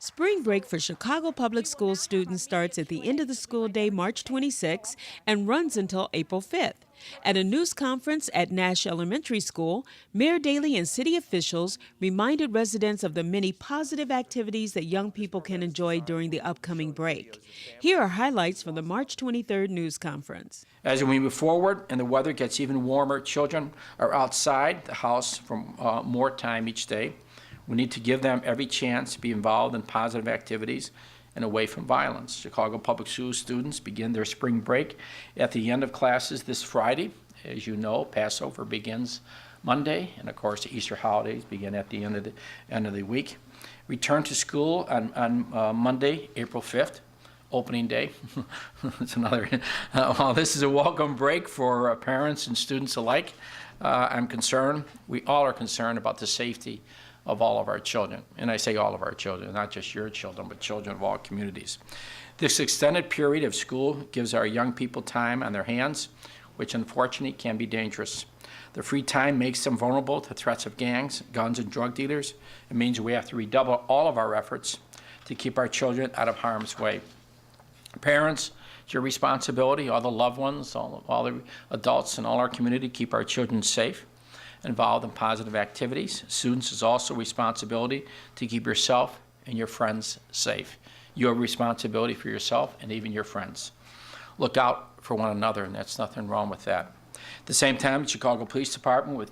Spring break for Chicago Public School students starts at the end of the school day, March 26, and runs until April 5th. At a news conference at Nash Elementary School, Mayor Daley and city officials reminded residents of the many positive activities that young people can enjoy during the upcoming break. Here are highlights from the March 23rd news conference. As we move forward and the weather gets even warmer, children are outside the house for more time each day. We need to give them every chance to be involved in positive activities and away from violence. Chicago Public Schools students begin their spring break at the end of classes this Friday. As you know, Passover begins Monday, and of course the Easter holidays begin at the end of the week. Return to school on Monday, April 5th. Opening day. It's another. While this is a welcome break for parents and students alike, I'm concerned. We all are concerned about the safety of all of our children. And I say all of our children, not just your children, but children of all communities. This extended period of school gives our young people time on their hands, which unfortunately can be dangerous. The free time makes them vulnerable to threats of gangs, guns, and drug dealers. It means we have to redouble all of our efforts to keep our children out of harm's way. Parents, it's your responsibility, all the loved ones, all the adults in all our community, keep our children safe, involved in positive activities. Students, is also responsibility to keep yourself and your friends safe. You have responsibility for yourself and even your friends. Look out for one another, and there's nothing wrong with that. At the same time, the Chicago Police Department with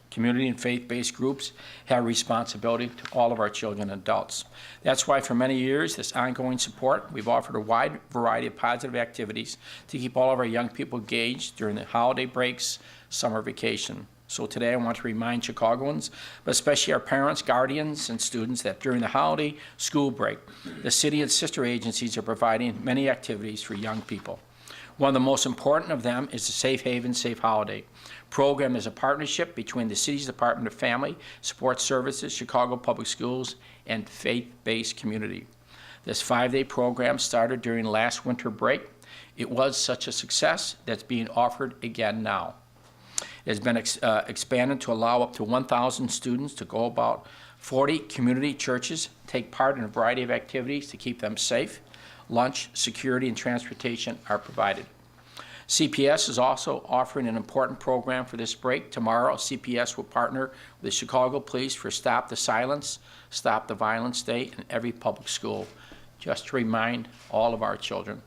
community and faith-based groups have responsibility to all of our children and adults. That's why for many years, this ongoing support, we've offered a wide variety of positive activities to keep all of our young people engaged during the holiday breaks, summer vacation. So today I want to remind Chicagoans, but especially our parents, guardians, and students, that during the holiday school break, the city and sister agencies are providing many activities for young people. One of the most important of them is the Safe Haven, Safe Holiday program. Is a partnership between the city's Department of Family Support Services, Chicago Public Schools, and faith-based community. This 5-day program started during last winter break. It was such a success that's being offered again now. It has been expanded to allow up to 1,000 students to go about 40 community churches, take part in a variety of activities to keep them safe. Lunch, security, and transportation are provided. CPS is also offering an important program for this break. Tomorrow, CPS will partner with the Chicago Police for Stop the Silence, Stop the Violence Day in every public school, just to remind all of our children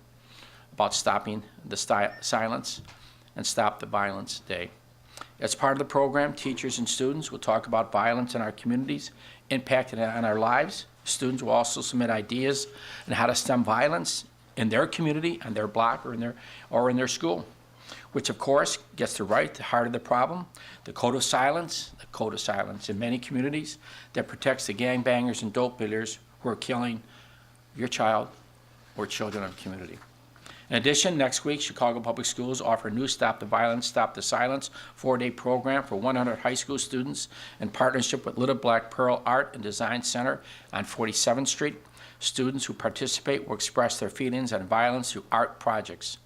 about stopping the silence and Stop the Violence Day. As part of the program, teachers and students will talk about violence in our communities, impacting on our lives. Students will also submit ideas on how to stem violence in their community, on their block, or in their school, which of course gets to right the heart of the problem, the code of silence in many communities that protects the gangbangers and dope dealers who are killing your child or children of the community. In addition, next week, Chicago Public Schools offer a new Stop the Violence, Stop the Silence 4-day program for 100 high school students in partnership with Little Black Pearl Art and Design Center on 47th Street. Students who participate will express their feelings on violence through art projects.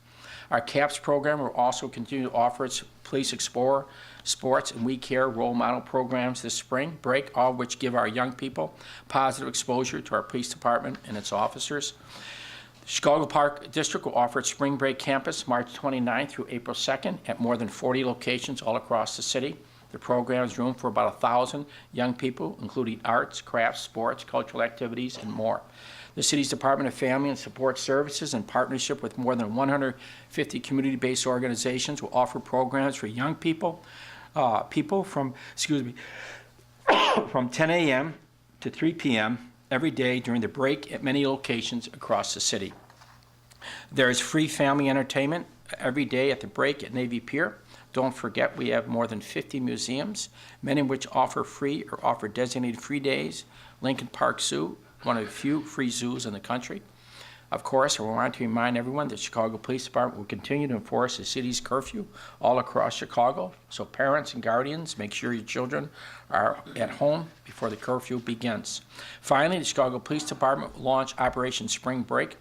Our CAPS program will also continue to offer its Police Explorer, Sports, and We Care role model programs this spring break, all of which give our young people positive exposure to our police department and its officers. Chicago Park District will offer its Spring Break Campus March 29th through April 2nd at more than 40 locations all across the city. The program has room for about 1,000 young people, including arts, crafts, sports, cultural activities, and more. The city's Department of Family and Support Services, in partnership with more than 150 community-based organizations, will offer programs for young people, from 10 a.m. to 3 p.m. every day during the break at many locations across the city. There is free family entertainment every day at the break at Navy Pier. Don't forget, we have more than 50 museums, many of which offer free or offer designated free days. Lincoln Park Zoo, one of the few free zoos in the country. Of course, I want to remind everyone that Chicago Police Department will continue to enforce the city's curfew all across Chicago. So parents and guardians, make sure your children are at home before the curfew begins. Finally, the Chicago Police Department will launch Operation Spring Break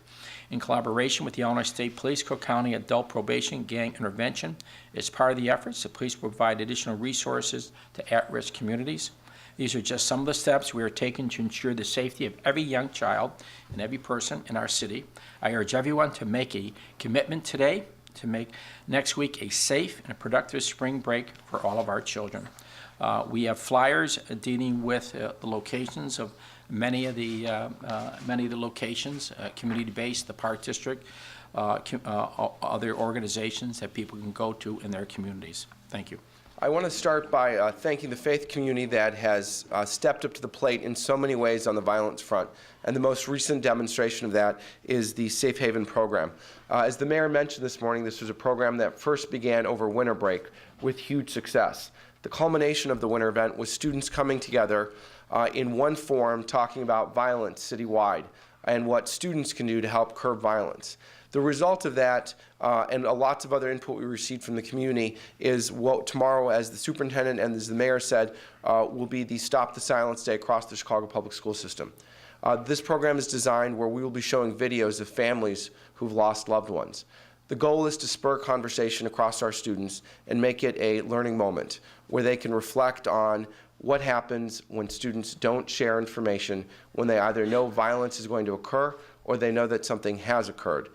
in collaboration with the Illinois State Police, Cook County Adult Probation Gang Intervention. As part of the efforts, the police will provide additional resources to at-risk communities. These are just some of the steps we are taking to ensure the safety of every young child and every person in our city. I urge everyone to make a commitment today to make next week a safe and a productive spring break for all of our children. We have flyers dealing with the locations of many of the locations, community-based, the Park District, other organizations that people can go to in their communities. Thank you. I want to start by thanking the faith community that has stepped up to the plate in so many ways on the violence front. And the most recent demonstration of that is the Safe Haven program. As the mayor mentioned this morning, this was a program that first began over winter break with huge success. The culmination of the winter event was students coming together in one forum talking about violence citywide and what students can do to help curb violence. The result of that, and lots of other input we received from the community, is what tomorrow, as the superintendent and as the mayor said, will be the Stop the Silence Day across the Chicago Public School System. This program is designed where we will be showing videos of families who've lost loved ones. The goal is to spur conversation across our students and make it a learning moment where they can reflect on what happens when students don't share information, when they either know violence is going to occur or they know that something has occurred.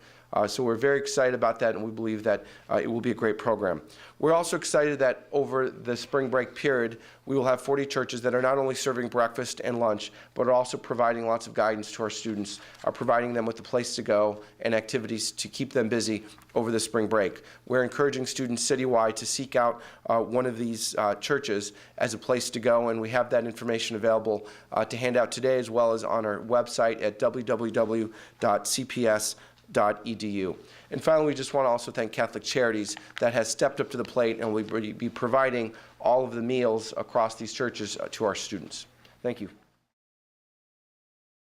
So we're very excited about that, and we believe that it will be a great program. We're also excited that over the spring break period, we will have 40 churches that are not only serving breakfast and lunch, but are also providing lots of guidance to our students, providing them with a place to go and activities to keep them busy over the spring break. We're encouraging students citywide to seek out one of these churches as a place to go, and we have that information available to hand out today, as well as on our website at www.cps.edu. And finally, we just want to also thank Catholic Charities that has stepped up to the plate and will be providing all of the meals across these churches to our students. Thank you.